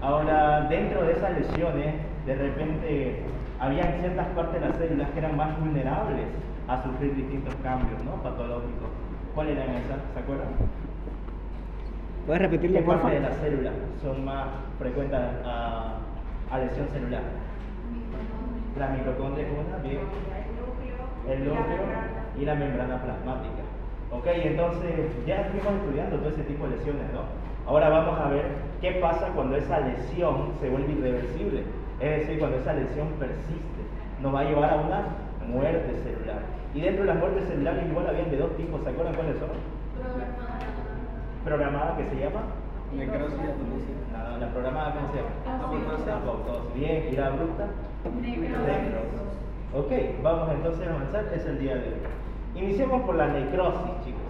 Ahora, dentro de esas lesiones, de repente, había ciertas partes de las células que eran más vulnerables a sufrir distintos cambios, ¿no? Patológicos. ¿Cuáles eran esas? ¿Se acuerdan? ¿Puedes repetirlo, ¿Qué por partes de favor? las células son más frecuentes a lesión celular? La mitocondria es una, bien. El núcleo y la membrana plasmática. Ok, entonces ya estuvimos estudiando todo ese tipo de lesiones, ¿no? Ahora vamos a ver qué pasa cuando esa lesión se vuelve irreversible. Es decir, cuando esa lesión persiste. Nos va a llevar a una muerte celular. Y dentro de las muertes celulares igual habían de dos tipos, ¿se acuerdan cuáles son? Programada, que se llama Necrosis y apoptosis. la programada, ¿cómo se llama? Apoptosis. Bien, y la abrupta necrosis. Ok, vamos entonces a avanzar, es el día de hoy. Iniciemos por la necrosis, chicos.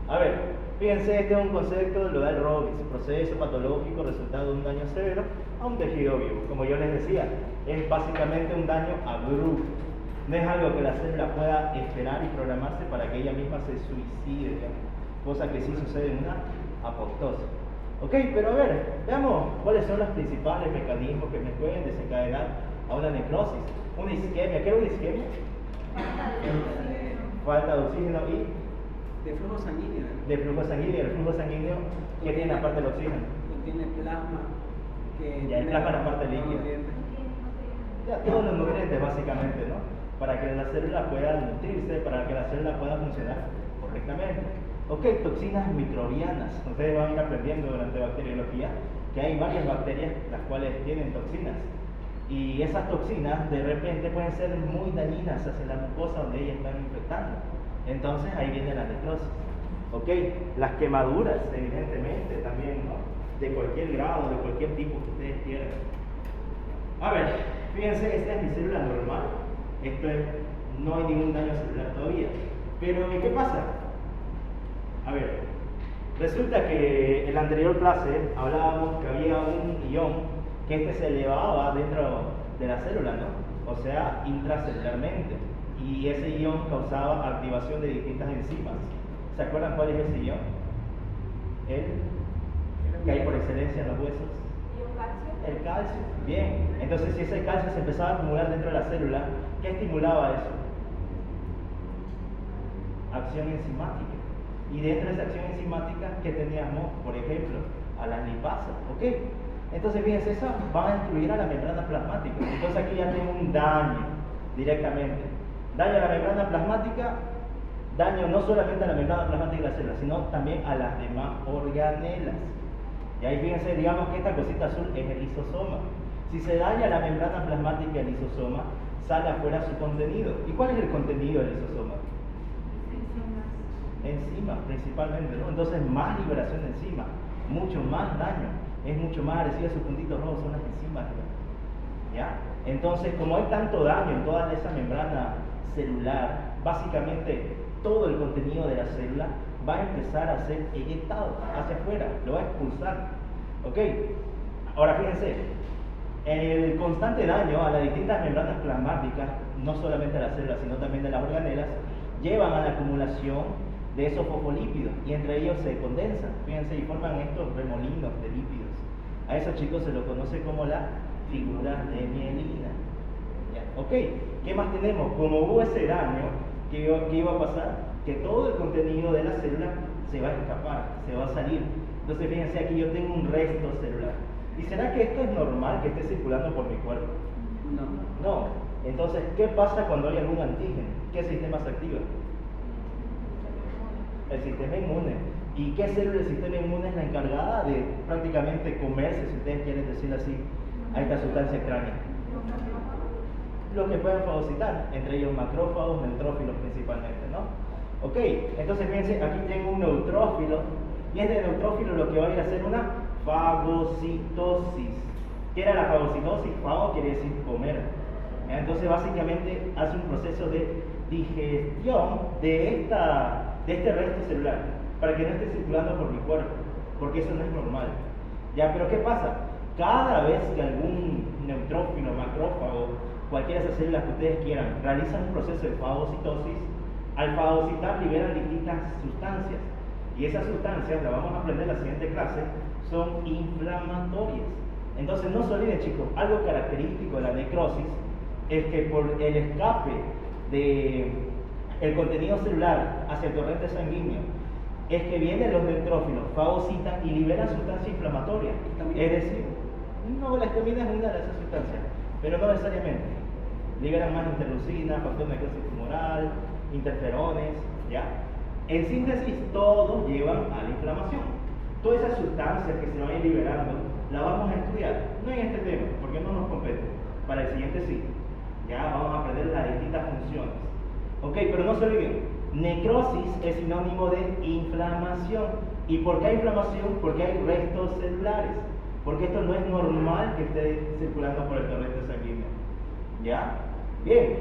A ver, fíjense, este es un concepto, lo da el Robbins, proceso patológico resultado de un daño severo a un tejido vivo. Como yo les decía, es básicamente un daño abrupto. No es algo que la célula pueda esperar y programarse para que ella misma se suicide, digamos, cosa que sí sucede en una apoptosis. Ok, pero a ver, veamos cuáles son los principales mecanismos que me pueden desencadenar a una necrosis. Una isquemia, ¿qué es una isquemia? Falta de oxígeno y De flujo sanguíneo. de flujo sanguíneo. El flujo sanguíneo, ¿qué tiene aparte del oxígeno? Contiene plasma. Ya, el plasma es la parte líquida. nutrientes. Ya, todos los nutrientes básicamente, ¿no? Para que la célula pueda nutrirse, para que la célula pueda funcionar correctamente. Ok, toxinas microbianas. Ustedes van a ir aprendiendo durante bacteriología que hay varias bacterias las cuales tienen toxinas. Y esas toxinas de repente pueden ser muy dañinas hacia la mucosa donde ellas están infectando. Entonces ahí viene la necrosis. Ok, las quemaduras, evidentemente, también, ¿no? De cualquier grado, de cualquier tipo que ustedes quieran. A ver, fíjense, esta es mi célula normal. Esto es, no hay ningún daño celular todavía. Pero, ¿qué pasa? A ver, resulta que en la anterior clase hablábamos que había un ion que se elevaba dentro de la célula, ¿no? O sea, intracelularmente. Y ese ion causaba activación de distintas enzimas. ¿Se acuerdan cuál es ese ion? El que hay por excelencia en los huesos. El calcio. Bien. Entonces, si ese calcio se empezaba a acumular dentro de la célula, ¿qué estimulaba eso? Acción enzimática. Y dentro de esa acción enzimática, ¿qué teníamos? Por ejemplo, a las lipasas. ¿Ok? Entonces, fíjense, esas van a destruir a la membrana plasmática. Entonces, aquí ya tengo un daño directamente. Daño a la membrana plasmática, daño no solamente a la membrana plasmática de la célula, sino también a las demás organelas. Y ahí fíjense, digamos que esta cosita azul es el lisosoma. Si se daña la membrana plasmática del lisosoma, sale afuera su contenido. ¿Y cuál es el contenido del lisosoma? Enzimas principalmente, ¿no? Entonces más liberación de enzimas, mucho más daño, es mucho más agresiva, sus puntitos rojos son las enzimas, ¿ya? Entonces, como hay tanto daño en toda esa membrana celular, básicamente todo el contenido de la célula va a empezar a ser eyectado hacia afuera, lo va a expulsar, ¿ok? Ahora fíjense, el constante daño a las distintas membranas plasmáticas, no solamente a las células, sino también de las organelas, llevan a la acumulación de esos fosfolípidos y entre ellos se condensan, fíjense, y forman estos remolinos de lípidos. A esos chicos se los conoce como la figura de mielina. ¿Ya? Ok, ¿qué más tenemos? Como hubo ese daño, ¿qué iba a pasar? Que todo el contenido de la célula se va a escapar, se va a salir. Entonces fíjense, aquí yo tengo un resto celular. ¿Y será que esto es normal que esté circulando por mi cuerpo? No. No. Entonces, ¿qué pasa cuando hay algún antígeno? ¿Qué sistema se activa? El sistema inmune. ¿Y qué célula del sistema inmune es la encargada de prácticamente comerse, si ustedes quieren decirlo así, a esta sustancia extraña? Los que pueden fagocitar, entre ellos macrófagos, neutrófilos principalmente, ¿no? Ok, entonces fíjense, aquí tengo un neutrófilo, y este neutrófilo lo que va a ir a hacer una fagocitosis. ¿Qué era la fagocitosis? Fago quiere decir comer. Entonces básicamente hace un proceso de digestión de este resto celular, para que no esté circulando por mi cuerpo, porque eso no es normal. Ya, pero ¿qué pasa? Cada vez que algún neutrófilo, macrófago, cualquiera de esas células que ustedes quieran, realizan un proceso de fagocitosis, al fagocitar liberan distintas sustancias. Y esas sustancias, las vamos a aprender en la siguiente clase, son inflamatorias. Entonces no se olviden, chicos, algo característico de la necrosis es que por el escape de el contenido celular hacia el torrente sanguíneo es que vienen los neutrófilos, fagocitan y liberan sustancias inflamatorias. Es decir, no, la histamina es una de esas sustancias, pero no necesariamente. Liberan más interleucina, factor de necrosis tumoral, interferones, ¿ya? En síntesis, todos llevan a la inflamación. Todas esas sustancias que se van a ir liberando, las vamos a estudiar, no en este tema, porque no nos compete. Para el siguiente sí, ya vamos a aprender las distintas funciones. Ok, pero no se olviden, necrosis es sinónimo de inflamación. ¿Y por qué hay inflamación? Porque hay restos celulares. Porque esto no es normal que esté circulando por el torrente sanguíneo. ¿Ya? Bien.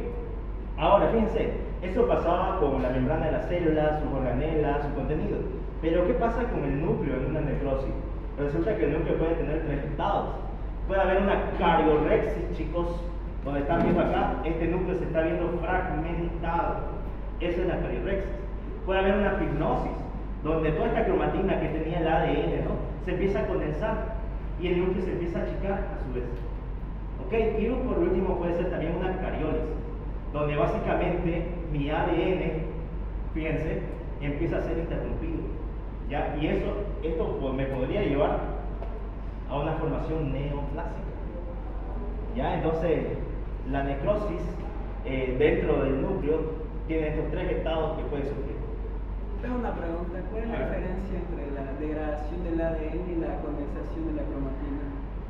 Ahora, fíjense, eso pasaba con la membrana de las células, sus organelas, su contenido. Pero ¿qué pasa con el núcleo en una necrosis? Resulta que el núcleo puede tener tres estados. Puede haber una cariorexis, chicos, donde están viendo acá, este núcleo se está viendo fragmentado. Eso es la cariorexis. Puede haber una pignosis, donde toda esta cromatina que tenía el ADN, ¿no?, se empieza a condensar y el núcleo se empieza a achicar a su vez. ¿Ok? Y por último puede ser también una cariólisis, donde básicamente mi ADN, fíjense, empieza a ser interrumpido. ¿Ya? Y esto pues, me podría llevar a una formación neoplásica. ¿Ya? Entonces, la necrosis dentro del núcleo tiene estos tres estados que puede sufrir. Tengo una pregunta, ¿cuál es la diferencia entre la degradación del ADN y la condensación de la cromatina?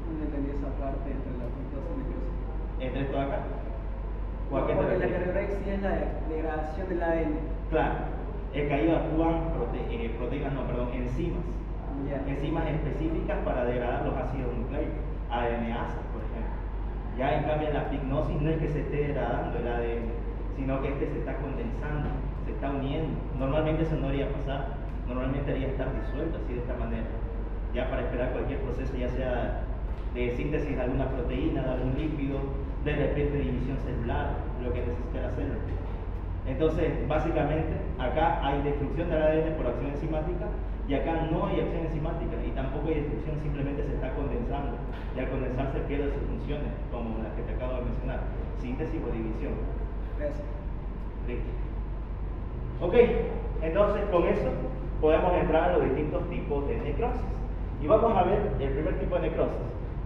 No entendí esa parte entre la fructosa y necrosis. ¿Entre esto acá? ¿O a qué te Porque la refieres? cariorexia es la degradación del ADN. Claro, es que ahí actúan enzimas. Ya. Enzimas específicas para degradar los ácidos nucleicos, ADNasa, por ejemplo. Ya en cambio en la pignosis no es que se esté degradando el ADN, sino que este se está condensando, se está uniendo. Normalmente eso no debería pasar, normalmente debería estar disuelto así de esta manera, ya para esperar cualquier proceso, ya sea de síntesis de alguna proteína, de algún lípido, de repente división celular, lo que necesita la célula. Entonces, básicamente, acá hay destrucción del ADN por acción enzimática y acá no hay acción enzimática y tampoco hay destrucción, simplemente se está condensando. Y al condensarse pierde sus funciones, como las que te acabo de mencionar, síntesis o división. Gracias. Listo. Ok, entonces con eso podemos entrar a los distintos tipos de necrosis. Y vamos a ver el primer tipo de necrosis,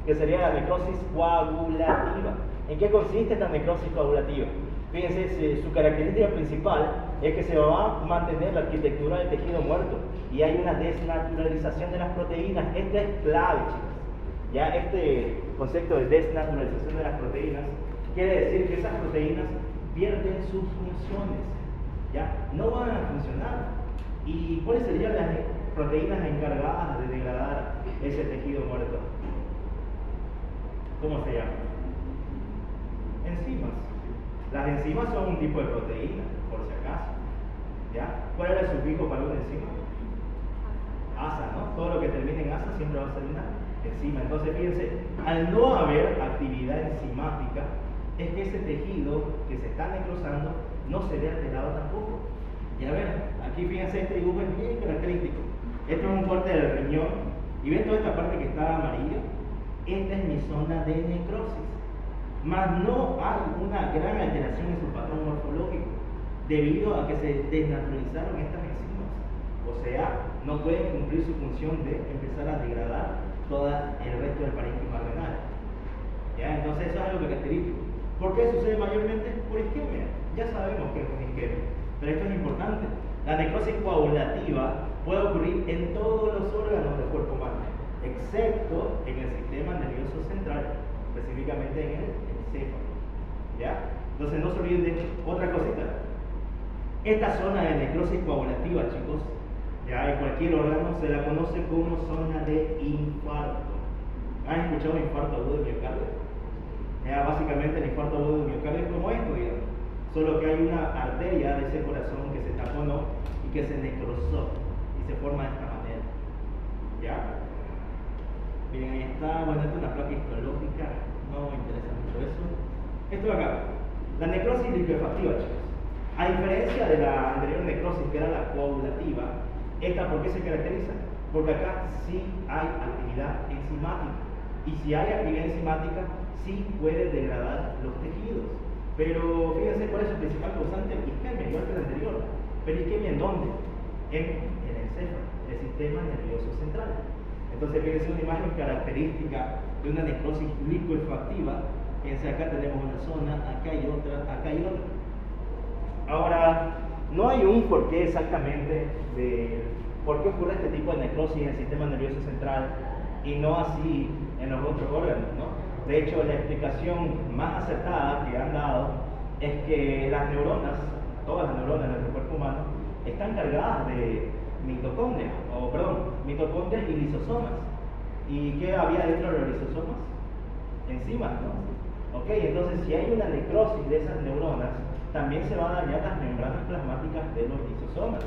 que sería la necrosis coagulativa. ¿En qué consiste esta necrosis coagulativa? Fíjense, su característica principal es que se va a mantener la arquitectura del tejido muerto y hay una desnaturalización de las proteínas. Esto es clave, chicos. Ya este concepto de desnaturalización de las proteínas quiere decir que esas proteínas pierden sus funciones, ya no van a funcionar. ¿Y cuáles serían las proteínas encargadas de degradar ese tejido muerto? ¿Cómo se llama? Enzimas. Las enzimas son un tipo de proteína, por si acaso. ¿Ya? ¿Cuál era el sufijo para una enzima? Asa, ¿no? Todo lo que termine en asa siempre va a ser una enzima. Entonces, fíjense, al no haber actividad enzimática, es que ese tejido que se está necrosando no se ve alterado tampoco. Ya ven, aquí fíjense, este dibujo es bien característico. Esto es un corte del riñón y ven toda esta parte que está amarilla. Esta es mi zona de necrosis. Mas no hay una gran alteración en su patrón morfológico debido a que se desnaturalizaron estas enzimas. O sea, no pueden cumplir su función de empezar a degradar todo el resto del parénquima renal. ¿Ya? Entonces eso es algo característico. ¿Por qué sucede mayormente? Por isquemia. Ya sabemos que es una isquemia, pero esto es importante. La necrosis coagulativa puede ocurrir en todos los órganos del cuerpo humano, excepto en el sistema nervioso central, específicamente en el encéfalo. ¿Ya? Entonces no se olviden de otra cosita. Esta zona de necrosis coagulativa, chicos, ya en cualquier órgano se la conoce como zona de infarto. ¿Han escuchado infarto agudo de miocardio? Ya, básicamente el infarto agudo de miocardio es como esto, digamos. Solo que hay una arteria de ese corazón que se taponó y que se necrosó y se forma de esta manera. ¿Ya? Bien, ahí está. Bueno, esta es una placa histológica, no me interesa mucho eso. Esto de acá, la necrosis liquefactiva, chicos. A diferencia de la anterior necrosis, que era la coagulativa, ¿esta por qué se caracteriza? Porque acá sí hay actividad enzimática. Y si hay actividad enzimática, sí puede degradar los tejidos. Pero fíjense cuál es su principal causante: isquemia, igual que el anterior. ¿Pero isquemia en dónde? En el encéfalo, el sistema nervioso central. Entonces fíjense una imagen característica de una necrosis licuefactiva. Fíjense, acá tenemos una zona, acá hay otra, acá hay otra. Ahora, no hay un porqué exactamente de por qué ocurre este tipo de necrosis en el sistema nervioso central y no así en los otros órganos, ¿no? De hecho, la explicación más acertada que han dado es que las neuronas, todas las neuronas de nuestro cuerpo humano, están cargadas de mitocondrias, mitocondrias y lisosomas. ¿Y qué había dentro de los lisosomas? Enzimas, ¿no? Ok, entonces si hay una necrosis de esas neuronas, también se van a dañar las membranas plasmáticas de los lisosomas.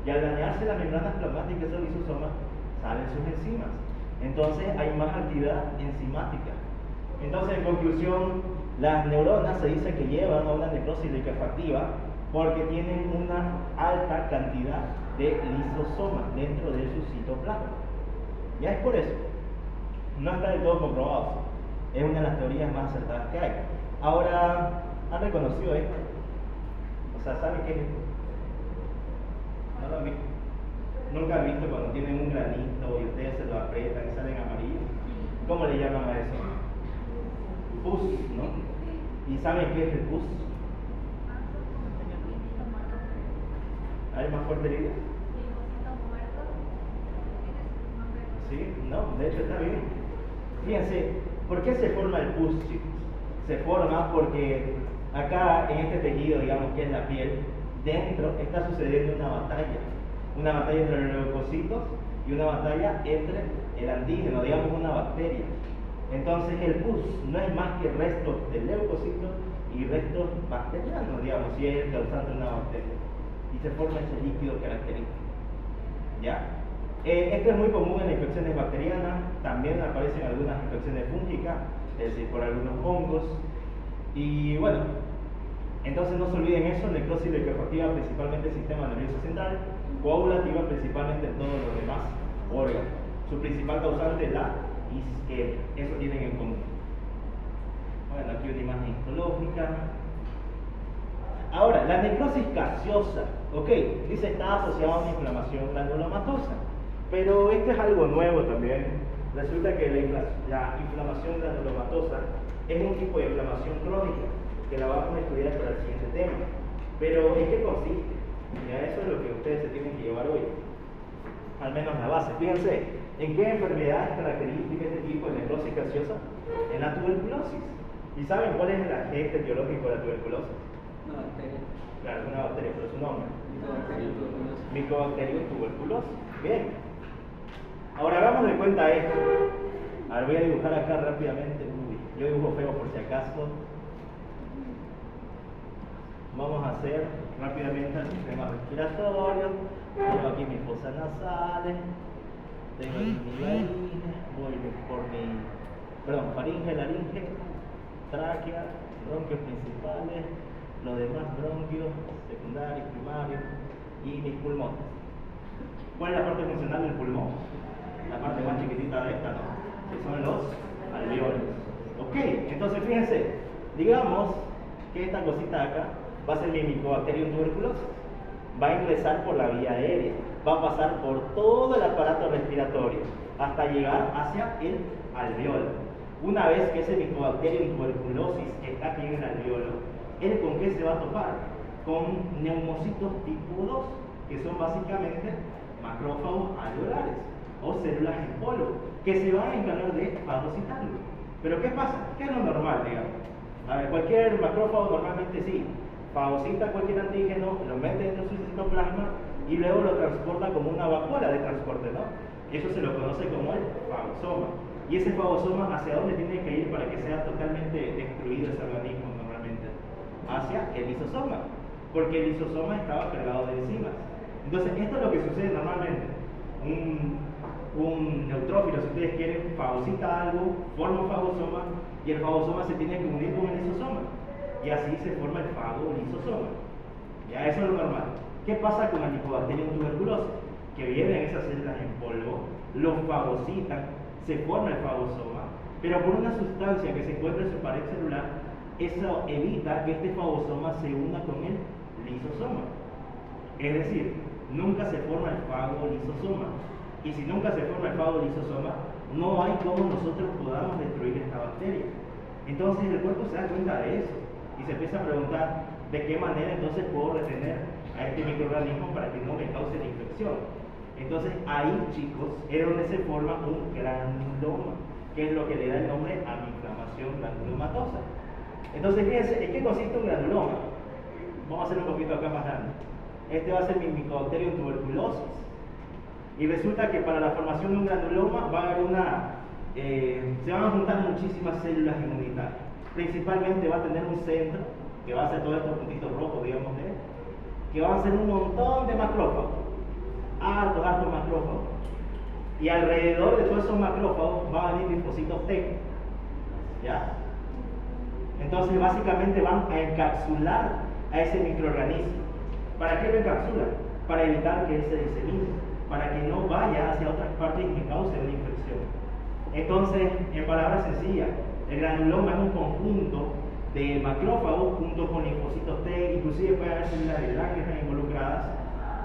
Y al dañarse las membranas plasmáticas de los lisosomas, salen sus enzimas. Entonces hay más actividad enzimática. Entonces, en conclusión, las neuronas se dice que llevan a una necrosis liquefactiva porque tienen una alta cantidad de lisosomas dentro de su citoplasma. Ya es por eso. No está del todo comprobado. Es una de las teorías más acertadas que hay. Ahora, ¿han reconocido esto? O sea, ¿saben qué es esto? ¿No lo han visto? ¿Nunca han visto cuando tienen un granito y ustedes se lo aprietan y salen amarillos? ¿Cómo le llaman a eso? Pus, ¿no? ¿Y saben qué es el pus? ¿Hay más fuerte la idea? Sí, no, de hecho está bien. Fíjense, ¿por qué se forma el pus, chicos? Se forma porque acá en este tejido, digamos que es la piel, dentro está sucediendo una batalla entre los leucocitos y una batalla entre el antígeno, digamos una bacteria. Entonces el pus no es más que restos de leucocitos y restos bacterianos, digamos, si es el causante de una bacteria. Y se forma ese líquido característico. ¿Ya? Esto es muy común en las infecciones bacterianas, también aparecen algunas infecciones fúngicas, es decir, por algunos hongos. Y bueno, entonces no se olviden eso: necrosis liquefactiva principalmente el sistema nervioso central, coagulativa principalmente en todos los demás órganos. Su principal causante es la isquemia, eso tienen en común. Bueno, aquí una imagen histológica. Ahora, la necrosis gaseosa, ok, dice está asociada a una inflamación granulomatosa, pero esto es algo nuevo también. Resulta que la inflamación granulomatosa es un tipo de inflamación crónica, que la vamos a estudiar para el siguiente tema. Pero ¿en qué consiste? Ya eso es lo que ustedes se tienen que llevar hoy, al menos la base. Fíjense, ¿en qué enfermedad es característica este tipo de necrosis gaseosa? En la tuberculosis. ¿Y saben cuál es el agente etiológico de la tuberculosis? Una bacteria. Claro, una bacteria, pero su nombre. Mycobacterium tuberculosis. Mycobacterium tuberculosis. Bien. Ahora hagamos de cuenta esto. A ver, voy a dibujar acá rápidamente. Uy, yo dibujo feo por si acaso. Vamos a hacer rápidamente el sistema respiratorio. Tengo aquí mis fosas nasales. Tengo aquí mi laringe. Voy por mi faringe, laringe, tráquea, bronquios principales, los demás bronquios secundarios, primarios y mis pulmones. ¿Cuál es la parte funcional del pulmón? La parte más chiquitita de esta, ¿no? Que son los alveolos. Ok, entonces fíjense, digamos que esta cosita de acá va a ser mi Mycobacterium tuberculosis. Va a ingresar por la vía aérea, va a pasar por todo el aparato respiratorio hasta llegar hacia el alveolo. Una vez que ese Mycobacterium tuberculosis está aquí en el alveolo, ¿él con qué se va a topar? Con neumocitos tipo 2, que son básicamente macrófagos alveolares o células en polvo, que se van a encargar de fagocitarlo. Pero ¿qué pasa? ¿Qué es lo normal, digamos? A ver, cualquier macrófago normalmente sí fagocita cualquier antígeno, lo mete dentro de su citoplasma y luego lo transporta como una vacuola de transporte, ¿no? Y eso se lo conoce como el fagosoma. Y ese fagosoma, ¿hacia dónde tiene que ir para que sea totalmente destruido ese organismo normalmente? Hacia el lisosoma, porque el lisosoma estaba cargado de enzimas. Entonces, esto es lo que sucede normalmente. Un neutrófilo, si ustedes quieren, fagocita algo, forma un fagosoma y el fagosoma se tiene que unir con el lisosoma. Y así se forma el fagolisosoma. Ya eso es lo normal. ¿Qué pasa con el Mycobacterium tuberculosis? Que vienen esas células en polvo, los fagocitan, se forma el fagosoma pero por una sustancia que se encuentra en su pared celular, eso evita que este fagosoma se una con el lisosoma. Es decir, nunca se forma el fagolisosoma. Y si nunca se forma el fagolisosoma, no hay cómo nosotros podamos destruir esta bacteria. Entonces el cuerpo se da cuenta de eso y se empieza a preguntar de qué manera entonces puedo retener a este microorganismo para que no me cause la infección. Entonces ahí, chicos, es donde se forma un granuloma, que es lo que le da el nombre a mi inflamación granulomatosa. Entonces fíjense, ¿en qué consiste un granuloma? Vamos a hacer un poquito acá más grande. Este va a ser mi Mycobacterium tuberculosis. Y resulta que para la formación de un granuloma va a haber se van a juntar muchísimas células inmunitarias. Principalmente va a tener un centro, que va a ser todos estos puntitos rojos, digamos, que van a ser un montón de macrófagos. Harto macrófagos. Y alrededor de todos esos macrófagos van a venir linfocitos T. ¿Ya? Entonces básicamente van a encapsular a ese microorganismo. ¿Para qué lo encapsulan? Para evitar que él se disemine, para que no vaya hacia otras partes y me cause una infección. Entonces, en palabras sencillas, el granuloma es un conjunto de macrófagos junto con linfocitos T, inclusive puede haber células de Langerhans involucradas,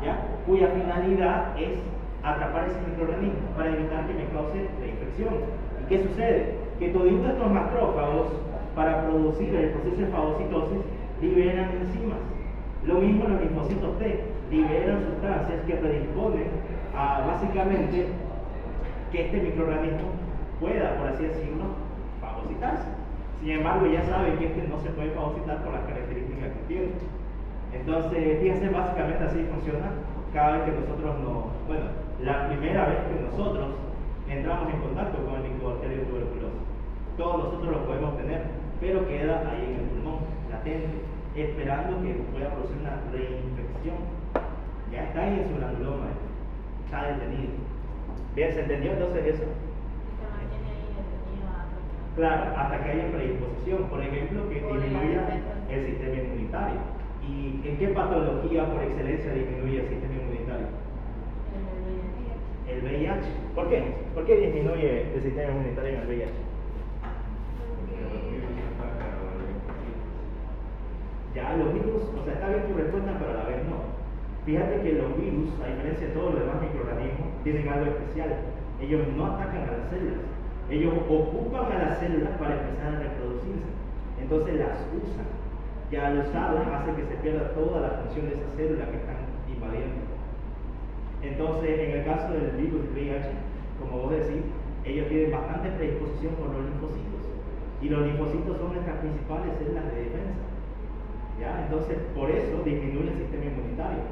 ¿ya? Cuya finalidad es atrapar ese microorganismo para evitar que me cause la infección. ¿Y qué sucede? Que todos estos macrófagos, para producir el proceso de fagocitosis, liberan enzimas. Lo mismo los linfocitos T, liberan sustancias que predisponen a básicamente que este microorganismo pueda, por así decirlo, fagocitarse. Sin embargo, ya saben que este no se puede fagocitar por las características que tiene. Entonces, fíjense, básicamente así funciona cada vez que nosotros la primera vez que nosotros entramos en contacto con el Mycobacterium tuberculosis. Todos nosotros lo podemos tener, pero queda ahí en el pulmón, latente, esperando que pueda producir una reinfección. Ya está ahí en su granuloma, está detenido. Bien, ¿se entendió entonces eso? Claro, hasta que haya predisposición, por ejemplo, que disminuya el sistema inmunitario. ¿Y en qué patología por excelencia disminuye el sistema inmunitario? El VIH. ¿Por qué? ¿Por qué disminuye el sistema inmunitario en el VIH? Ya los virus, o sea, está bien tu respuesta, pero a la vez no. Fíjate que los virus, a diferencia de todos los demás microorganismos, tienen algo especial. Ellos no atacan a las células. Ellos ocupan a las células para empezar a reproducirse. Entonces las usan. Ya al usarlas hace que se pierda toda la función de esa célula que están invadiendo. Entonces, en el caso del virus del VIH, como vos decís, ellos tienen bastante predisposición por los linfocitos. Y los linfocitos son nuestras principales células de defensa. ¿Ya? Entonces, por eso disminuye el sistema inmunitario.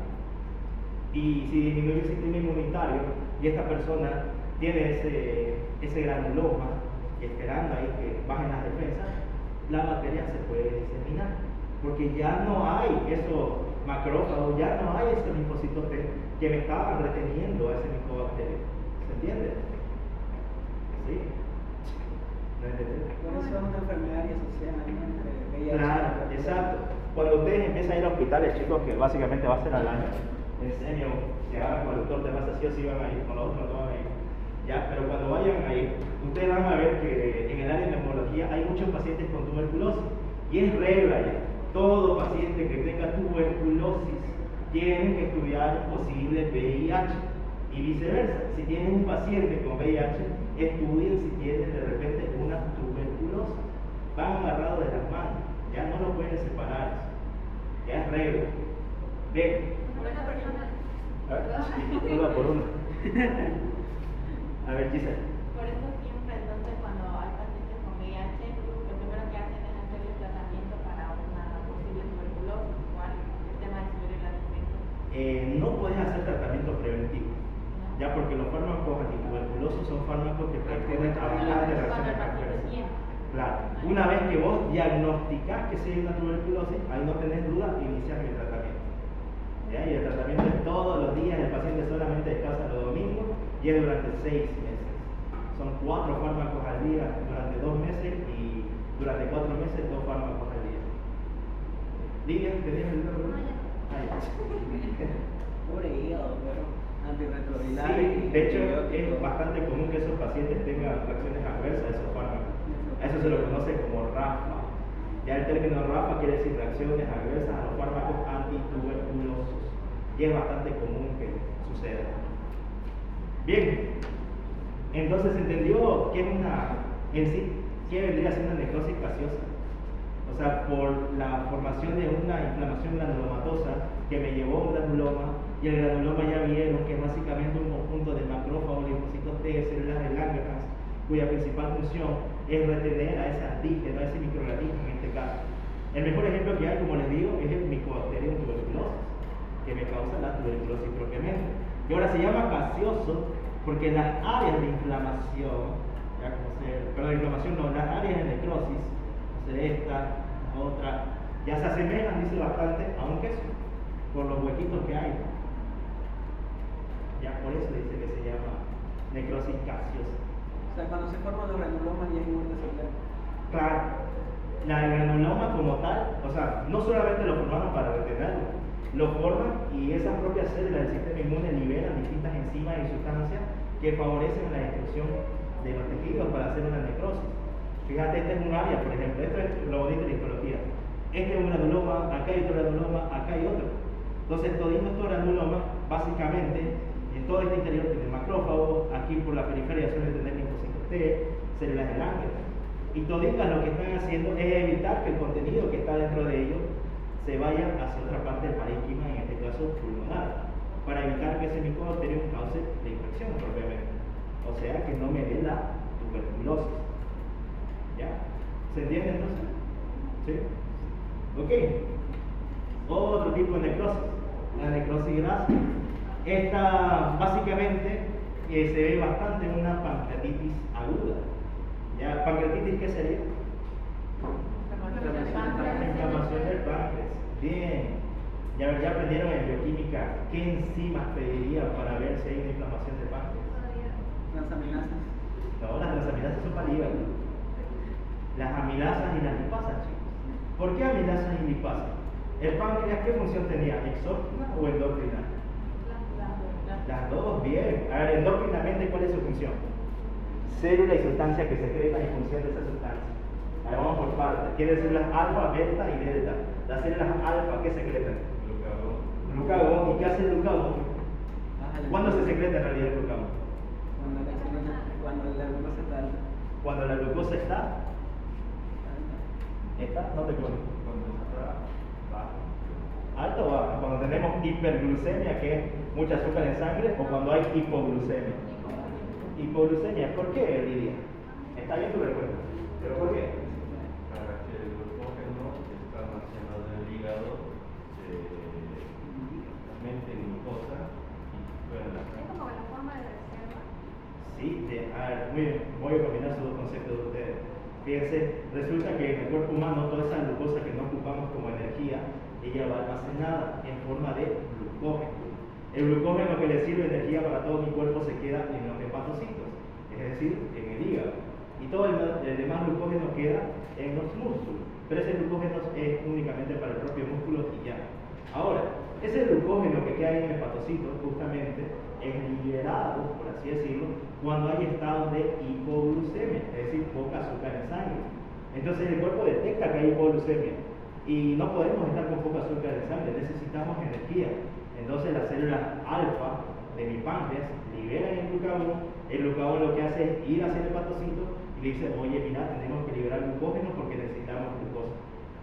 Y si disminuye el sistema inmunitario y esta persona tiene ese granuloma esperando ahí que bajen las defensas, la bacteria se puede diseminar. Porque ya no hay esos macrófagos, ya no hay esos linfocitos T que me estaban reteniendo a ese micobacterio. ¿Se entiende? ¿Sí? ¿No entiendes? Por eso es una enfermedad asociada entre VIH. Claro, exacto. Cuando ustedes empiezan a ir a hospitales, chicos, que básicamente va a ser al año, en serio, si hablan con el doctor de masa, sí o sí van a ir, con los otros no van a ir. Ya, pero cuando vayan a ir, ustedes van a ver que en el área de neumología hay muchos pacientes con tuberculosis. Y es regla ya. Todo paciente que tenga tuberculosis tiene que estudiar un posible VIH. Y viceversa, si tienen un paciente con VIH, estudien si tienen de repente una tuberculosis. Van agarrados de las manos, ya no lo pueden separar. Ya es regla. Bien. Uno por uno. A ver, Giselle. Por eso siempre, entonces, cuando hay pacientes con VIH, lo primero que hacen es hacer el tratamiento para una posible tuberculosis, igual el tema de subir la defensa. No puedes hacer tratamiento preventivo, ya porque los fármacos antituberculosos son fármacos que predisponen a bastantes reacciones adversas. Claro, una vez que vos diagnosticás que sea una tuberculosis, ahí no tenés duda, iniciar el tratamiento. ¿Ya? Y el tratamiento es todos los días, el paciente solamente descansa los domingos y es durante 6 meses. Son 4 fármacos al día durante 2 meses y durante 4 meses 2 fármacos al día. Lidia, ¿tenías el número? Pobre hígado, pero antirretroviral. Sí, de hecho es bastante común que esos pacientes tengan reacciones adversas a esos fármacos. se lo conoce como RAFA. Ya el término RAFA quiere decir reacciones adversas a los fármacos antituberculosos. Y es bastante común que suceda. Bien, entonces se entendió que es en sí, ¿qué vendría siendo una necrosis gaseosa? O sea, por la formación de una inflamación granulomatosa que me llevó a un granuloma, y el granuloma ya vieron que es básicamente un conjunto de macrófagos, linfocitos T, células de Langerhans, cuya principal función es retener a ese antígeno, a ese microorganismo en este caso. El mejor ejemplo que hay, como les digo, es el Mycobacterium tuberculosis, que me causa la tuberculosis propiamente. Y ahora se llama gaseoso porque las áreas de inflamación, las áreas de necrosis, esta, otra, ya se asemejan, dice bastante, a un queso, por los huequitos que hay. Ya por eso dice que se llama necrosis gaseosa. O sea, cuando se forman los granulomas ya hay muerte celular. Claro, la granuloma como tal, o sea, no solamente lo formaron para retenerlo, lo forman y esas propias células del sistema inmune liberan distintas enzimas y sustancias que favorecen la destrucción de los tejidos para hacer una necrosis. Fíjate, este es un área, por ejemplo, esto es lo bonito de la histología. Este es un granuloma, acá hay otro granuloma, acá hay otro. Entonces, todos estos granulomas, básicamente, en todo este interior tienen macrófagos, aquí por la periferia suelen tener linfocitos T, células de Langerhans. Y toditas lo que están haciendo es evitar que el contenido que está dentro de ellos se vaya hacia otra parte del parénquima, en este caso pulmonar, para evitar que ese Mycobacterium cause la infección propiamente. O sea, que no me dé la tuberculosis. ¿Ya? ¿Se entiende entonces? ¿Sí? Ok. Otro tipo de necrosis, la necrosis grasa. Esta básicamente se ve bastante en una pancreatitis aguda. ¿Ya? ¿Pancreatitis qué sería? Inflamación del páncreas. Bien. Ya aprendieron en bioquímica qué enzimas pediría para ver si hay una inflamación del páncreas. Transaminasas. No, las transaminasas son para el hígado. Las amilasas y las lipasas, chicos. ¿Por qué amilasas y lipasas? ¿El páncreas qué función tenía? ¿Exógena o endocrina? Las dos, bien. A ver, endócrinamente, ¿cuál es su función? Célula y sustancia que secretan en función de esa sustancia. A ver, vamos por partes. Quiere decir las alfa, beta y delta. Las células alfa, ¿qué secretan? Glucagón. ¿Y qué hace el glucagón? ¿Cuándo se secreta en realidad el glucagón? Cuando la glucosa está alta. Cuando la glucosa está no te acuerdo. Cuando está bajo. ¿Alta o baja? Cuando tenemos hiperglucemia, que es mucha azúcar en sangre, o cuando hay hipoglucemia. Hipoglucemia, ¿por qué, Lidia? Está bien tu respuesta, pero ¿por qué? Para que el glucógeno está almacenado en el hígado, mente glucosa y fuera de la Es sangre. como la forma de reserva. Sí, a ver, muy bien, voy a combinar esos dos conceptos de ustedes. Fíjense, resulta que en el cuerpo humano toda esa glucosa que no ocupamos como energía, ella va almacenada en forma de glucógeno. El glucógeno que le sirve de energía para todo mi cuerpo se queda en los hepatocitos, es decir, en el hígado. Y todo el demás glucógeno queda en los músculos. Pero ese glucógeno es únicamente para el propio músculo y ya. Ahora, ese glucógeno que queda en el hepatocito justamente es liberado, por así decirlo, cuando hay estados de hipoglucemia, es decir, poca azúcar en sangre. Entonces el cuerpo detecta que hay hipoglucemia y no podemos estar con poca azúcar en sangre, necesitamos energía. Entonces las células alfa de mi páncreas liberan el glucagón lo que hace es ir hacia el hepatocito y le dice, oye, mira, tenemos que liberar glucógeno porque necesitamos glucosa.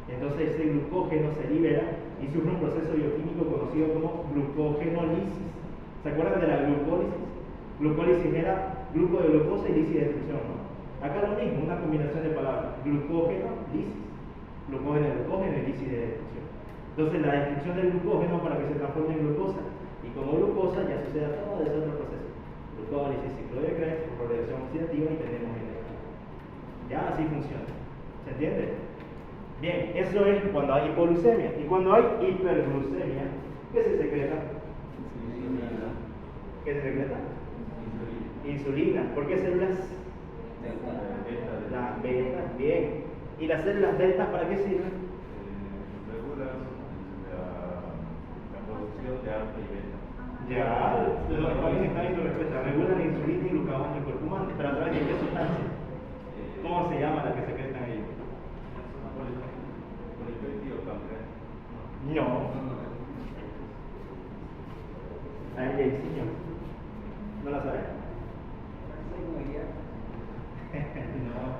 Entonces ese glucógeno se libera y sufre un proceso bioquímico conocido como glucógenolisis. ¿Se acuerdan de la glucólisis? Glucólisis era grupo de glucosa y lisis de destrucción, ¿no? Acá lo mismo, una combinación de palabras, glucógeno, lisis. Glucógeno, y lisis de destrucción. Entonces la destrucción del glucógeno para que se transforme en glucosa. Y como glucosa ya sucede todo ese otro proceso. Glucólisis, ciclo de Krebs, por reacción oxidativa y tenemos energía. Ya así funciona. ¿Se entiende? Bien, eso es cuando hay hipoglucemia. Y cuando hay hiperglucemia, ¿qué se secreta? ¿Qué se secreta? Insulina. ¿Por qué células? Las betas, bien. ¿Y las células deltas para qué sirven? Regulan la producción de alfa y beta. Ya, lo que está ahí tu respuesta. Regulan la insulina y glucagón en el cuerpo humano. ¿Pero a través de qué sustancia? ¿Cómo se llama la que secretan páncreas. No. Ahí hay señor. ¿No la sabes? Soy muy guía. No.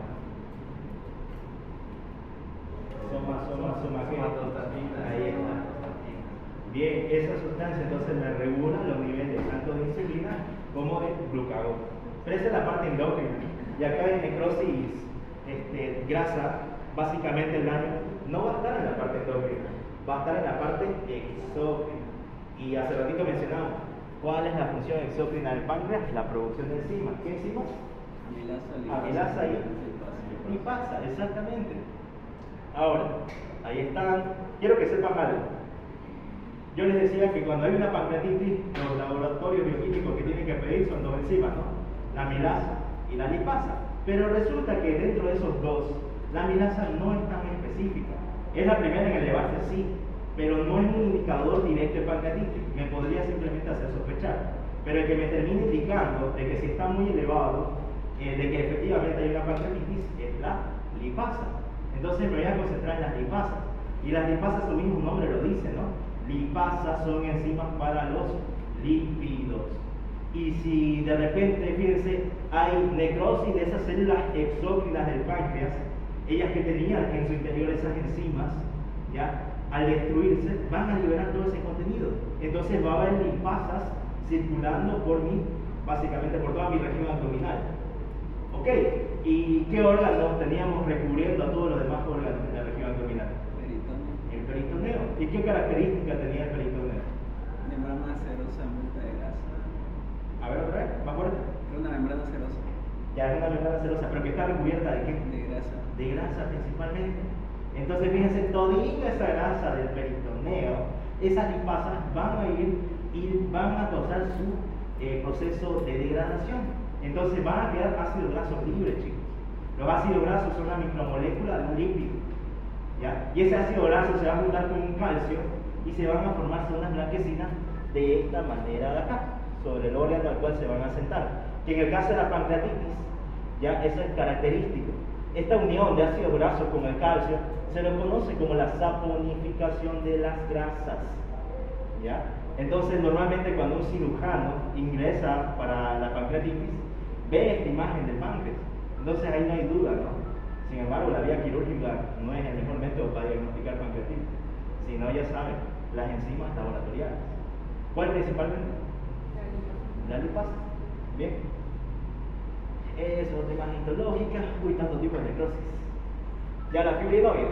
Soma, ¿qué? Somatostatina. Ahí está. Bien, esa sustancia entonces me regula los niveles tanto de insulina como de glucagón. Pero esa es la parte endócrina. Y acá en necrosis grasa, básicamente el daño no va a estar en la parte endócrina, va a estar en la parte exócrina. Y hace ratito mencionamos, ¿cuál es la función exócrina del páncreas? La producción de enzimas. ¿Qué enzimas? Amilasa y lipasa, exactamente. Ahora, ahí están. Quiero que sepan algo. Yo les decía que cuando hay una pancreatitis, los laboratorios bioquímicos que tienen que pedir son dos enzimas, ¿no? La amilasa y la lipasa. Pero resulta que dentro de esos dos, la amilasa no es tan específica. Es la primera en elevarse, sí, pero no es un indicador directo de pancreatitis. Me podría simplemente hacer sospechar. Pero el que me termina indicando de que si está muy elevado, de que efectivamente hay una pancreatitis, es la lipasa. Entonces me voy a concentrar en las lipasas. Y las lipasas, su mismo nombre lo dice, ¿no? Lipasas son enzimas para los lípidos. Y si de repente, fíjense, hay necrosis de esas células exócrinas del páncreas, ellas que tenían en su interior esas enzimas, ¿ya? Al destruirse, van a liberar todo ese contenido. Entonces va a haber lipasas circulando básicamente por toda mi región abdominal. ¿Ok? ¿Y qué órganos teníamos recubriendo a todos los demás órganos de la región abdominal? Peritoneo. El peritoneo. ¿Y qué característica tenía el peritoneo? Membrana serosa envuelta de grasa. A ver otra vez, más fuerte. Era una membrana serosa. Ya es una membrana celosa, pero que está recubierta de qué? De grasa. De grasa principalmente. Entonces fíjense, todita esa grasa del peritoneo, esas lipasas van a ir y van a causar su proceso de degradación. Entonces van a quedar ácidos grasos libres, chicos. Los ácidos grasos son una micromolécula de un lípido, ¿ya? Y ese ácido graso se va a juntar con un calcio y se van a formar zonas blanquecinas de esta manera de acá, sobre el órgano al cual se van a sentar. Que en el caso de la pancreatitis, ya eso es característico. Esta unión de ácidos grasos con el calcio se lo conoce como la saponificación de las grasas, ¿ya? Entonces normalmente cuando un cirujano ingresa para la pancreatitis, ve esta imagen del páncreas. Entonces ahí no hay duda, ¿no? Sin embargo, la vía quirúrgica no es el mejor método para diagnosticar pancreatitis, sino ya saben, las enzimas laboratoriales. ¿Cuál principalmente? La lipasa. Bien. Eso, temas histológicas, tantos tipos de necrosis. Ya la fibrinoide.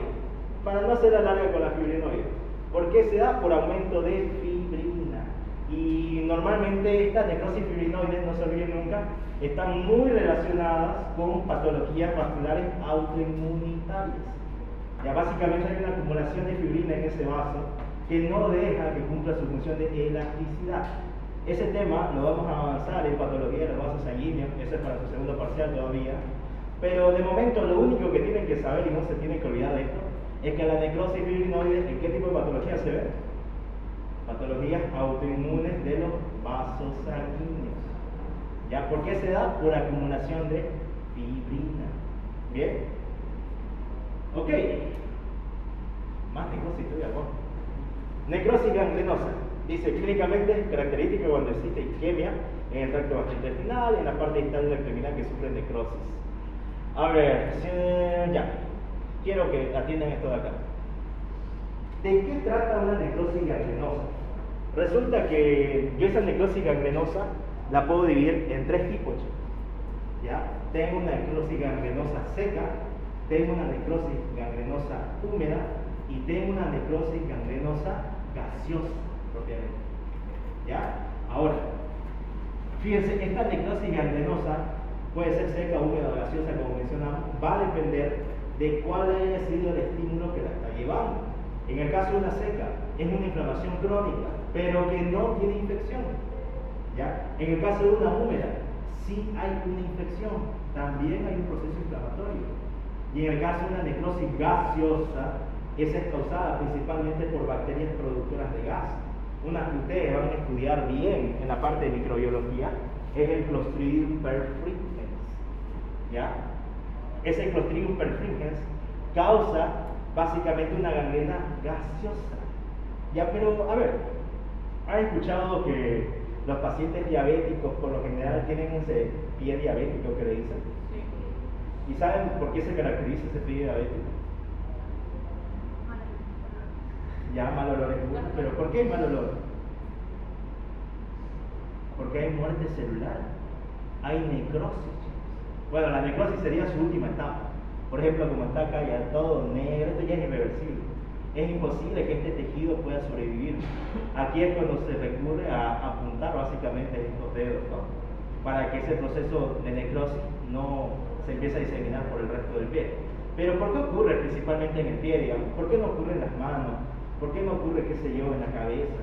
Para no hacer larga con la fibrinoide. ¿Por qué se da? Por aumento de fibrina. Y normalmente estas necrosis fibrinoides, no se olviden nunca, están muy relacionadas con patologías vasculares autoinmunitarias. Ya básicamente hay una acumulación de fibrina en ese vaso que no deja que cumpla su función de elasticidad. Ese tema lo vamos a avanzar en patología de los vasos sanguíneos, eso es para su segundo parcial todavía. Pero de momento lo único que tienen que saber, y no se tienen que olvidar de esto, es que la necrosis fibrinoide, ¿en qué tipo de patología se ve? Patologías autoinmunes de los vasos sanguíneos. ¿Ya? ¿Por qué se da? Por acumulación de fibrina. ¿Bien? Ok. Más necrosis todavía, ¿no? Necrosis gangrenosa. Dice clínicamente característica cuando existe isquemia en el tracto gastrointestinal y en la parte distal de la extremidad que sufre necrosis. A ver, ya. Quiero que atiendan esto de acá. ¿De qué trata una necrosis gangrenosa? Resulta que yo esa necrosis gangrenosa la puedo dividir en tres tipos. ¿Ya? Tengo una necrosis gangrenosa seca, tengo una necrosis gangrenosa húmeda y tengo una necrosis gangrenosa gaseosa propiamente. ¿Ya? Ahora, fíjense, esta necrosis gangrenosa puede ser seca, húmeda o gaseosa, como mencionamos, va a depender de cuál haya sido el estímulo que la está llevando. En el caso de una seca, es una inflamación crónica, pero que no tiene infección. ¿Ya? En el caso de una húmeda, sí hay una infección, también hay un proceso inflamatorio. Y en el caso de una necrosis gaseosa, esa es causada principalmente por bacterias productoras de gas. Una que ustedes van a estudiar bien en la parte de microbiología es el Clostridium perfringens. ¿Ya? Ese Clostridium perfringens causa básicamente una gangrena gaseosa. Ya, pero a ver, ¿has escuchado que los pacientes diabéticos por lo general tienen ese pie diabético que le dicen? Sí. ¿Y saben por qué se caracteriza ese pie diabético? Ya, mal olor es bueno, pero ¿por qué hay mal olor? Porque hay muerte celular, hay necrosis. Bueno, la necrosis sería su última etapa. Por ejemplo, como está acá ya todo negro, esto ya es irreversible. Es imposible que este tejido pueda sobrevivir. Aquí es cuando se recurre a apuntar básicamente estos dedos, ¿no? Para que ese proceso de necrosis no se empiece a diseminar por el resto del pie. Pero ¿por qué ocurre principalmente en el pie, digamos? ¿Por qué no ocurre en las manos? ¿Por qué no ocurre, qué sé yo, en la cabeza?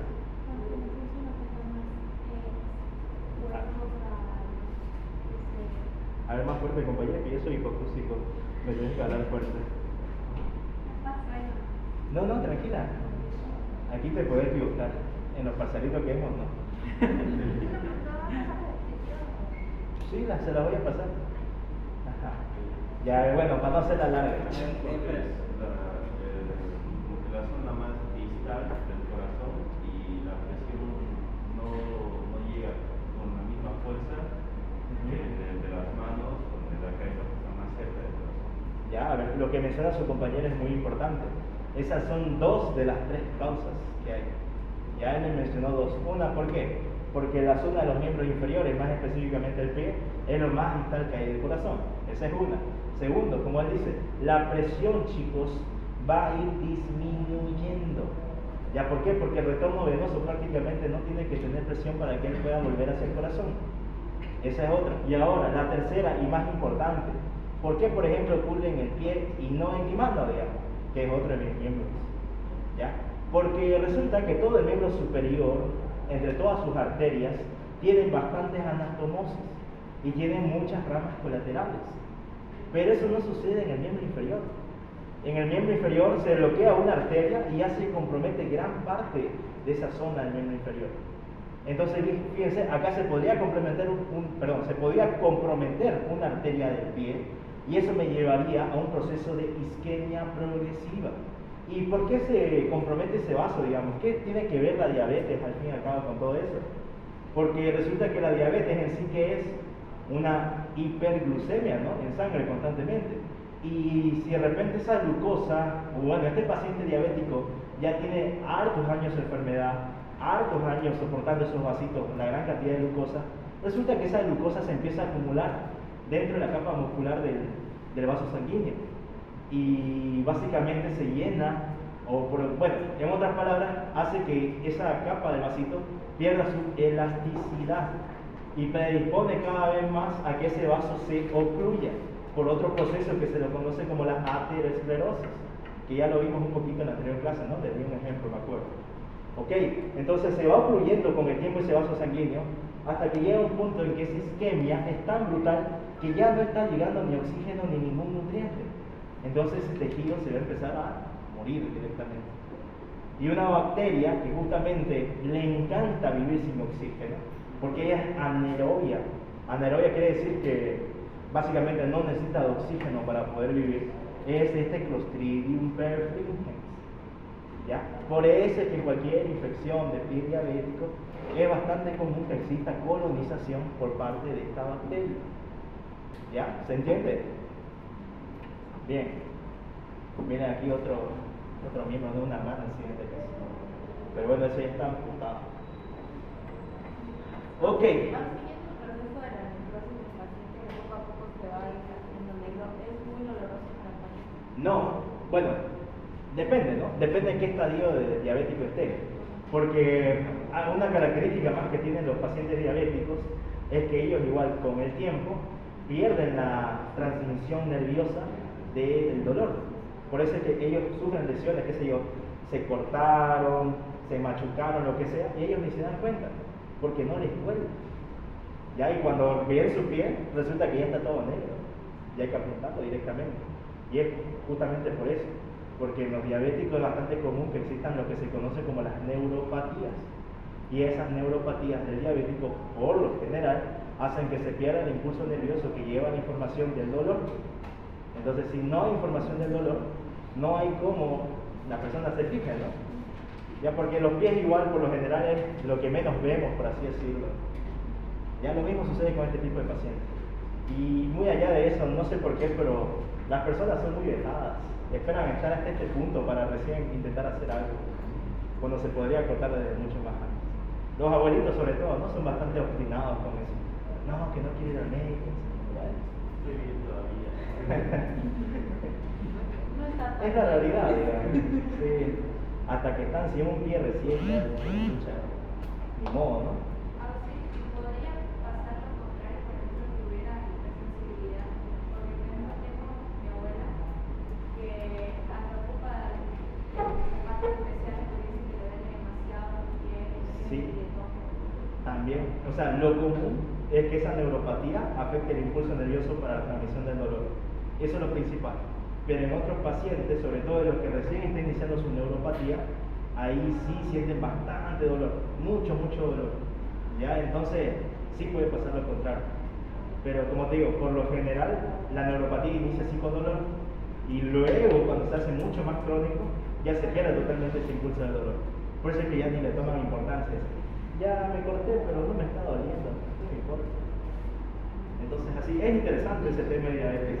A ver, más fuerte, compañera, que yo soy hipoacústico. Me tienes que hablar fuerte. No, no, tranquila. Aquí te puedes equivocar. En los parcelitos que hemos, no. Sí, se la voy a pasar. Ajá. Ya, bueno, para no hacerla larga. La zona más distal del corazón y la presión no llega con la misma fuerza que el de las manos, donde la cabeza está más cerca del corazón. Ya, a ver, lo que menciona su compañera es muy importante. Esas son dos de las tres causas que hay. Ya él me mencionó dos. Una, ¿por qué? Porque la zona de los miembros inferiores, más específicamente el pie, es lo más distal que hay del corazón. Esa es una. Segundo, como él dice, la presión, chicos, va a ir disminuyendo. ¿Ya por qué? Porque el retorno venoso prácticamente no tiene que tener presión para que él pueda volver hacia el corazón. Esa es otra. Y ahora, la tercera y más importante. ¿Por qué, por ejemplo, ocurre en el pie y no en mi mano, digamos? Que es otro de mis miembros. ¿Ya? Porque resulta que todo el miembro superior, entre todas sus arterias, tienen bastantes anastomosis y tienen muchas ramas colaterales. Pero eso no sucede en el miembro inferior. En el miembro inferior se bloquea una arteria y ya se compromete gran parte de esa zona del miembro inferior. Entonces, fíjense, acá se podría se podría comprometer una arteria del pie y eso me llevaría a un proceso de isquemia progresiva. ¿Y por qué se compromete ese vaso, digamos? ¿Qué tiene que ver la diabetes al fin y al cabo con todo eso? Porque resulta que la diabetes en sí que es una hiperglucemia, ¿no? En sangre constantemente. Y si de repente esa glucosa, o bueno, este paciente diabético ya tiene hartos años de enfermedad, hartos años soportando esos vasitos, la gran cantidad de glucosa, resulta que esa glucosa se empieza a acumular dentro de la capa muscular del vaso sanguíneo. Y básicamente se llena, bueno, en otras palabras, hace que esa capa del vasito pierda su elasticidad y predispone cada vez más a que ese vaso se ocluya por otro proceso que se lo conoce como la aterosclerosis, que ya lo vimos un poquito en la anterior clase, ¿no? Les di un ejemplo, me acuerdo. Ok, entonces se va ocluyendo con el tiempo ese vaso sanguíneo hasta que llega un punto en que esa isquemia es tan brutal que ya no está llegando ni oxígeno ni ningún nutriente. Entonces ese tejido se va a empezar a morir directamente. Y una bacteria que justamente le encanta vivir sin oxígeno, porque ella es anaerobia. Anaerobia quiere decir que básicamente no necesita de oxígeno para poder vivir, es este Clostridium perfringens. ¿Ya? Por eso es que en cualquier infección de pie diabético es bastante común que exista colonización por parte de esta bacteria. ¿Ya? ¿Se entiende? Bien. Miren aquí otro miembro de una mano en siguiente caso. Pero bueno, eso ya está apuntado. Ok. No, bueno, depende, ¿no? Depende en qué estadio de diabético esté. Porque una característica más que tienen los pacientes diabéticos es que ellos igual con el tiempo pierden la transmisión nerviosa del dolor. Por eso es que ellos sufren lesiones, qué sé yo, se cortaron, se machucaron, lo que sea, y ellos ni se dan cuenta, porque no les duele. Ya, y cuando ven su pie, resulta que ya está todo negro, ya hay que apuntarlo directamente. Y es justamente por eso, porque en los diabéticos es bastante común que existan lo que se conoce como las neuropatías. Y esas neuropatías del diabético, por lo general, hacen que se pierda el impulso nervioso que lleva la información del dolor. Entonces, si no hay información del dolor, no hay como la persona se fije, ¿no? Ya porque los pies igual por lo general es lo que menos vemos, por así decirlo. Ya lo mismo sucede con este tipo de pacientes. Y muy allá de eso, no sé por qué, pero las personas son muy vetadas. Esperan estar hasta este punto para recién intentar hacer algo, cuando se podría cortar desde mucho más antes. Los abuelitos sobre todo, ¿no? Son bastante obstinados con eso. No, que no quiere ir al médico. Bueno. Estoy bien todavía. No está tan Es la realidad, digamos. Sí. Hasta que están sin un pie recién, ya, chucha, ni modo, ¿no? Ah, sí, podría pasar lo contrario, por ejemplo, que hubiera hipersensibilidad, porque por ejemplo tengo mi abuela que hasta ocupa zapatos especiales porque dice que le duele demasiado los pies y Sí. tiene piletón. También, o sea, lo común es que esa neuropatía afecte el impulso nervioso para la transmisión del dolor. Eso es lo principal. Pero en otros pacientes, sobre todo de los que recién están iniciando su neuropatía, ahí sí sienten bastante dolor, mucho dolor. ¿Ya? Entonces, sí puede pasar lo contrario. Pero como te digo, por lo general, la neuropatía inicia así con dolor y luego, cuando se hace mucho más crónico, ya se pierde totalmente ese impulso del dolor. Por eso es que ya ni le toman importancia. Ya me corté, pero no me está doliendo, no me importa. Entonces, así, es interesante ese tema de diabetes.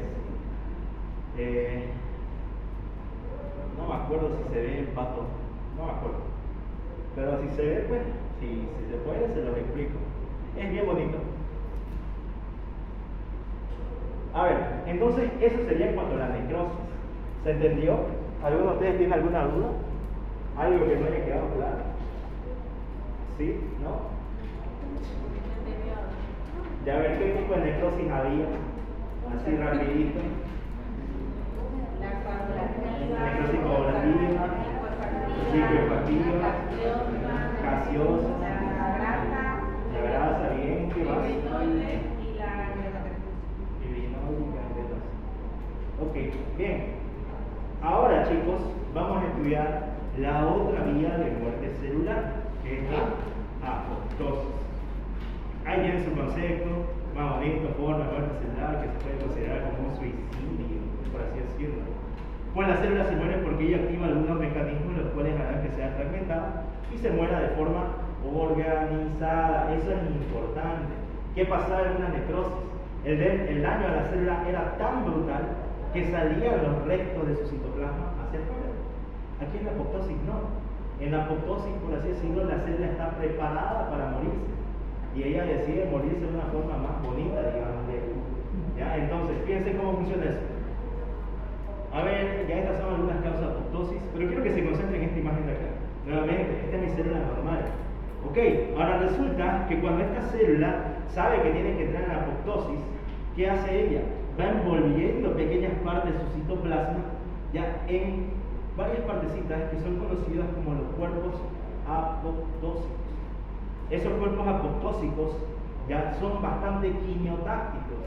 No me acuerdo si se ve en pato, no me acuerdo. Pero si se ve, pues, si se puede, se los explico. Es bien bonito. A ver, entonces eso sería en cuanto a la necrosis. ¿Se entendió? ¿Alguno de ustedes tiene alguna duda? ¿Algo que no haya quedado claro? ¿Sí? ¿No? Ya ver qué tipo de necrosis había. Así rapidito. Necrosis coagulativa, liquefactiva, gaseosa, la grasa, bien, ¿qué más? Fibrinólica, enterosa. Ok, bien. Ahora, chicos, vamos a estudiar la otra vía de muerte celular, que es la apoptosis. Ahí viene su concepto, más bonito, forma de muerte celular, que se puede considerar como un suicidio, por así decirlo. Pues la célula se muere porque ella activa algunos mecanismos los cuales harán que sea fragmentada y se muera de forma organizada. Eso es importante. ¿Qué pasaba en una necrosis? El daño a la célula era tan brutal que salían los restos de su citoplasma hacia afuera. Aquí en la apoptosis no. En la apoptosis, por así decirlo, la célula está preparada para morirse y ella decide morirse de una forma más bonita, digamos. ¿Ya? Entonces, fíjense cómo funciona eso. A ver, ya estas son algunas causas de apoptosis, pero quiero que se concentren en esta imagen de acá. Nuevamente, esta es mi célula normal. Ok, ahora resulta que cuando esta célula sabe que tiene que entrar en la apoptosis, ¿qué hace ella? Va envolviendo pequeñas partes de su citoplasma ya en varias partecitas que son conocidas como los cuerpos apoptósicos. Esos cuerpos apoptósicos ya son bastante quimiotácticos.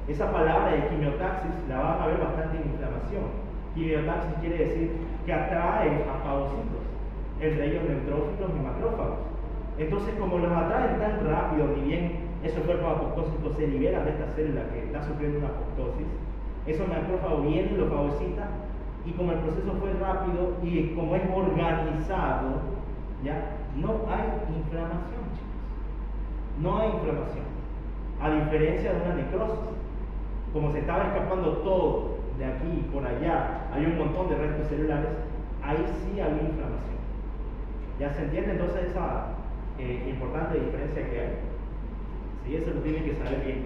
Esa palabra de quimiotaxis la van a ver bastante en inflamación. Quimiotaxis quiere decir que atraen a fagocitos, entre ellos neutrófilos y macrófagos. Entonces, como los atraen tan rápido, ni bien esos cuerpos apoptósicos se liberan de esta célula que está sufriendo una apoptosis, esos macrófagos vienen, los fagocitan, y como el proceso fue rápido y como es organizado, ya no hay inflamación, chicos. No hay inflamación. A diferencia de una necrosis. Como se estaba escapando todo de aquí y por allá, hay un montón de restos celulares, ahí sí había inflamación. ¿Ya se entiende entonces esa importante diferencia que hay? Sí, eso lo tienen que saber bien.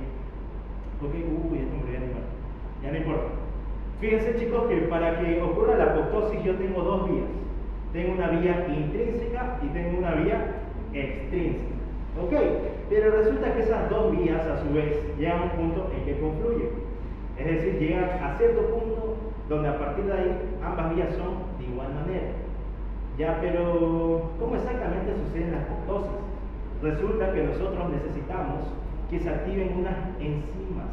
Ok, esto me olvidé animar. Ya no importa. Fíjense, chicos, que para que ocurra la apoptosis yo tengo dos vías. Tengo una vía intrínseca y tengo una vía extrínseca. Ok, pero resulta que esas dos vías a su vez llegan a un punto en que confluyen. Es decir, llegan a cierto punto donde a partir de ahí ambas vías son de igual manera. Ya, pero ¿cómo exactamente suceden las apoptosis? Resulta que nosotros necesitamos que se activen unas enzimas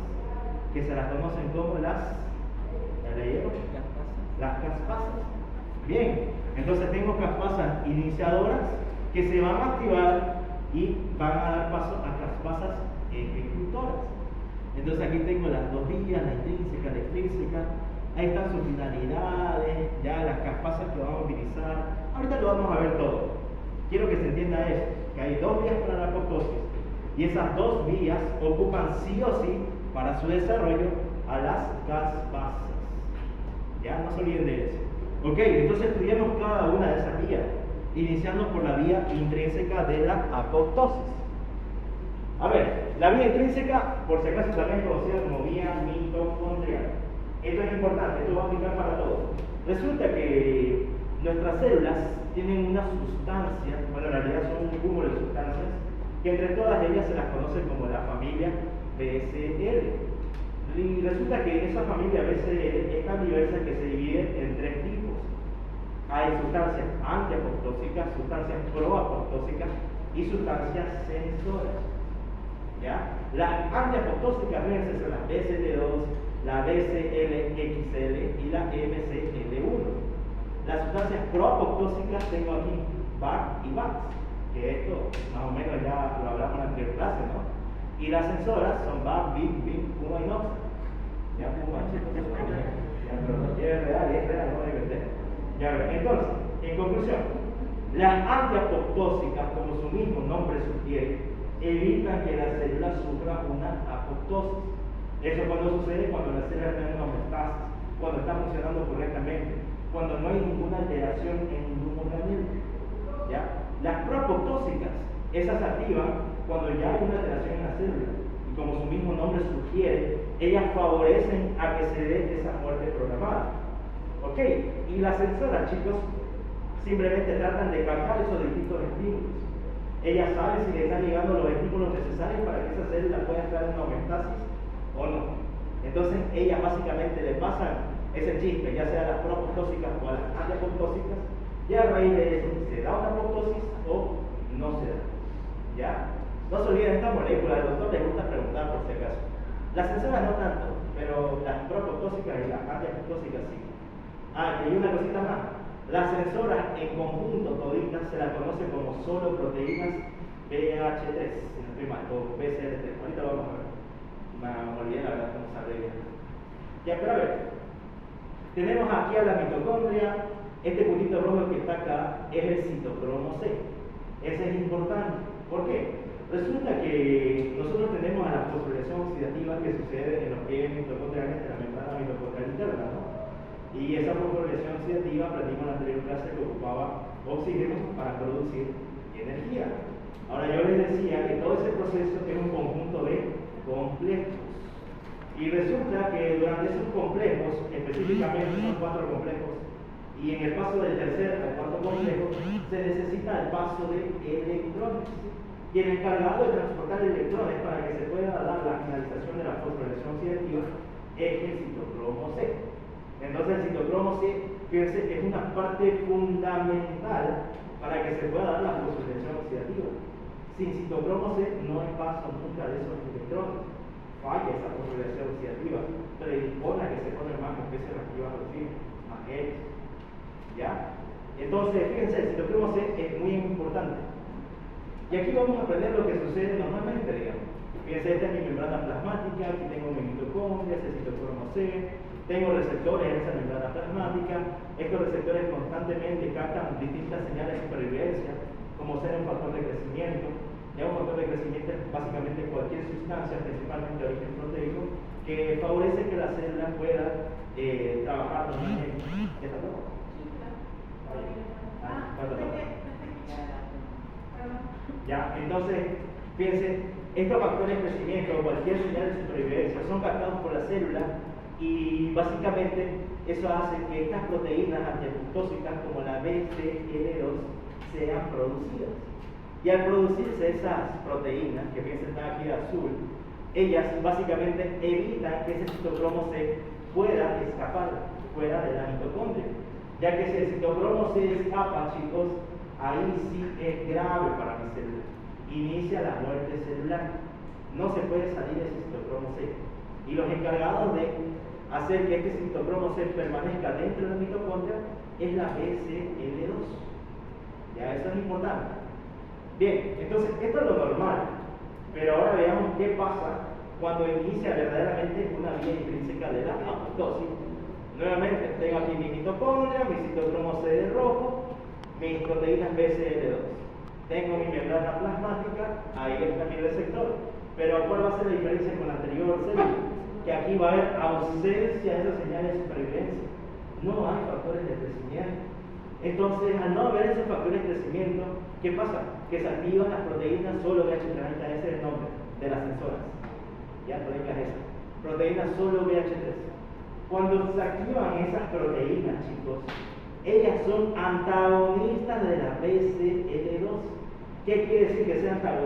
que se las conocen como las caspasas. Bien, entonces tengo caspasas iniciadoras que se van a activar y van a dar paso a caspasas ejecutoras. Entonces aquí tengo las dos vías, la intrínseca, la extrínseca. Ahí están sus finalidades, ya las caspasas que vamos a utilizar. Ahorita lo vamos a ver todo. Quiero que se entienda esto, que hay dos vías para la apoptosis y esas dos vías ocupan sí o sí para su desarrollo a las caspasas. Ya, no se olviden de eso. Ok, entonces estudiamos cada una de esas vías, iniciando por la vía intrínseca de la apoptosis. A ver, la vía intrínseca, por si acaso también es conocida como vía mitocondrial. Esto es importante, esto va a aplicar para todo. Resulta que nuestras células tienen una sustancia, bueno, en realidad son un cúmulo de sustancias, que entre todas ellas se las conoce como la familia BCL. Y resulta que esa familia BCL es tan diversa que se divide en tres tipos. Hay sustancias antiapoptósicas, sustancias proapoptósicas y sustancias sensoras. ¿Ya? Las antiapoptósicas, fíjense, son las BCL2, la BCLXL y la MCL1. Las sustancias proapoptósicas tengo aquí VAC y VAX, que esto más o menos ya lo hablamos en la anterior clase, ¿no? Y las sensoras son VAC, VIP, VIP, PUMA y NOXA. Ya, PUMA, chicos, ya, pero es real, no debe vender. Ya, entonces, en conclusión, las antiapoptósicas, como su mismo nombre sugiere, evitan que la célula sufra una apoptosis. Eso cuando sucede cuando la célula está en una homeostasis, cuando está funcionando correctamente, cuando no hay ninguna alteración en ningún organismo. ¿Ya? Las proapoptósicas, esas activan cuando ya hay una alteración en la célula. Y como su mismo nombre sugiere, ellas favorecen a que se dé esa muerte programada. ¿Ok? Y las sensoras, chicos, simplemente tratan de captar esos distintos estímulos. Ellas saben si le están llegando los estímulos necesarios para que esa célula pueda entrar en una homeostasis o no. Entonces, ellas básicamente le pasan ese chispe, ya sea a las proapoptósicas o a las antiapoptósicas, y a raíz de eso se da una apoptosis o no se da. ¿Ya? No se olviden esta molécula, al doctor le gusta preguntar por si acaso. Las sensoras no tanto, pero las proapoptósicas y las antiapoptósicas sí. Ah, y hay una cosita más. Las sensoras en conjunto toditas se las conoce como solo proteínas BH3, si no estoy mal, o BCL3. Ahorita lo vamos a ver. Me olvidé la verdad cómo se abrevia. Ya, pero a ver. Tenemos aquí a la mitocondria. Este puntito rojo que está acá es el citocromo C. Ese es importante. ¿Por qué? Resulta que nosotros tenemos a la fosforilación oxidativa que sucede en los pliegues mitocondriales de la membrana mitocondrial interna, ¿no? Y esa fosforilación oxidativa aprendimos en la anterior clase que ocupaba oxígeno para producir energía. Ahora yo les decía que todo ese proceso es un conjunto de complejos. Y resulta que durante esos complejos, específicamente son 4 complejos, y en el paso del tercer al cuarto complejo se necesita el paso de electrones. Y el encargado de transportar electrones para que se pueda dar la finalización de la fosforilación oxidativa es el citocromo C. Entonces el citocromo C, fíjense, es una parte fundamental para que se pueda dar la fosforilación oxidativa. Sin citocromo C no hay paso nunca de esos electrones. Falla esa fosforilación oxidativa, predispone a que se ponen más especies reactivas de oxígeno, más X. ¿Ya? Entonces, fíjense, el citocromo C es muy importante. Y aquí vamos a aprender lo que sucede normalmente, digamos. Fíjense, esta es mi membrana plasmática, aquí tengo mi mitocondria, ese citocromo C, tengo receptores en esa membrana plasmática. Estos receptores constantemente captan distintas señales de supervivencia, como ser un factor de crecimiento. Ya un factor de crecimiento es básicamente cualquier sustancia, principalmente de origen proteico, que favorece que la célula pueda trabajar normalmente. ¿Ya está todo? Ya, entonces, fíjense, estos factores de crecimiento o cualquier señal de supervivencia son captados por la célula y básicamente eso hace que estas proteínas antiapoptósicas como la BCL2 sean producidas. Y al producirse esas proteínas, que fíjense están aquí de azul, ellas básicamente evitan que ese citocromo C pueda escapar fuera de la mitocondria. Ya que si el citocromo C escapa, chicos, ahí sí es grave para mi célula. Inicia la muerte celular. No se puede salir ese citocromo C. Y los encargados de hacer que este citocromo C permanezca dentro de la mitocondria es la BCL2. Ya, eso es importante. Bien, entonces esto es lo normal. Pero ahora veamos qué pasa cuando inicia verdaderamente una vía intrínseca de la apoptosis. Nuevamente, tengo aquí mi mitocondria. mitocondria, mi citocromo CD rojo, mis proteínas BCL2. Tengo mi membrana plasmática, ahí está mi receptor. Pero ¿cuál va a ser la diferencia con la anterior célula? Que aquí va a haber ausencia de esas señales de supervivencia. No hay factores de crecimiento. Entonces, al no haber esos factores de crecimiento, ¿qué pasa? Que se activan las proteínas solo BH3, ese es el nombre de las sensoras. Ya, no digas eso. Proteínas solo BH3. Cuando se activan esas proteínas, chicos, ellas son antagonistas de la BCL2. ¿Qué quiere decir que sean antagonistas?